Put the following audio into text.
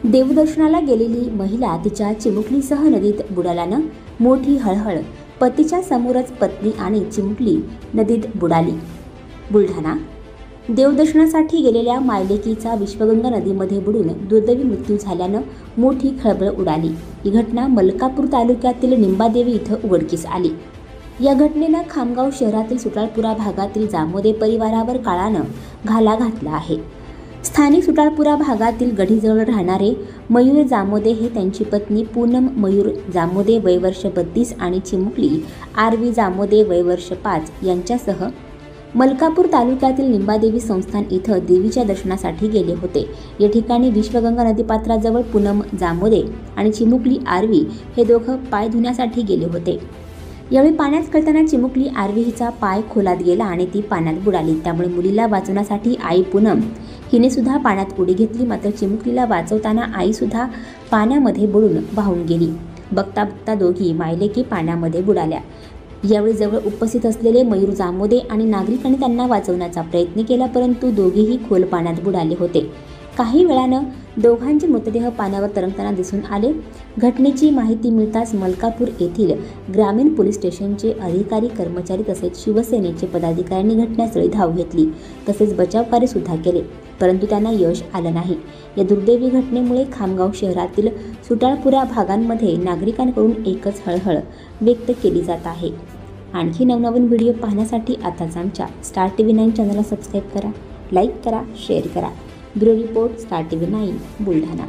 देवदर्शनाला गेलेली महिला तिच्या चिमुकलीसह नदीत बुडाल्यानं मोठी हळहळ. पतीच्या समोरच पत्नी आणि चिमुकली नदीत बुडाली. बुलढाणा. देवदर्शनासाठी गेलेल्या मायलेकीचा विश्वगंगा नदीमध्ये बुडून दुर्दैवी मृत्यू झाल्यानं मोठी खळबळ उडाली. ही घटना मलकापूर तालुक्यातील निंबादेवी इथं उघडकीस आली. या घटनेनं खामगाव शहरातील सुटाळपुरा भागातील जामोदे परिवारावर काळानं घाला घातला आहे. स्थानिक सुटाळपुरा भागातील गढीजवळ राहणारे मयूर जामोदे हे त्यांची पत्नी पूनम मयूर जामोदे वय वर्ष 32 आणि चिमुकली आरवी जामोदे वय वर्ष 5 यांच्यासह मलकापूर तालुक्यातील निंबादेवी संस्थान इथं देवीच्या दर्शनासाठी गेले होते. या ठिकाणी विश्वगंगा नदीपात्राजवळ पूनम जामोदे आणि चिमुकली आरवी हे दोघं पाय धुण्यासाठी गेले होते. यावेळी पाण्यात खेळताना चिमुकली आरवी हिचा पाय खोलात गेला आणि ती पाण्यात बुडाली. त्यामुळे मुलीला वाचवण्यासाठी आई पूनम हिने सुद्धा पाण्यात उडी घेतली. मात्र चिमुकलीला वाचवताना आई सुद्धा पाण्यामध्ये बुडून वाहून गेली. बघता बघता दोघी मायलेकी पाण्यामध्ये बुडाल्या. यावेळी जवळ उपस्थित असलेले मयूर जामोदे आणि नागरिकांनी त्यांना वाचवण्याचा प्रयत्न केला, परंतु दोघेही खोल पाण्यात बुडाले होते. काही वेळानं दोघांचे मृतदेह पाण्यावर तरंगताना दिसून आले. घटनेची माहिती मिळताच मलकापूर येथील ग्रामीण पोलीस स्टेशनचे अधिकारी, कर्मचारी तसेच शिवसेनेचे पदाधिकाऱ्यांनी घटनास्थळी धाव घेतली. तसेच बचावकार्य सुद्धा केले, परंतु त्यांना यश आलं नाही. या दुर्दैवी घटनेमुळे खामगाव शहरातील सुटाळपुरा भागांमध्ये नागरिकांकडून एकच हळहळ व्यक्त केली जात आहे. आणखी नवनवीन व्हिडिओ पाहण्यासाठी आताच आमच्या स्टार TV 9 चॅनलला सबस्क्राईब करा, लाईक करा, शेअर करा. Bureau report, star TV 9 Buldhana.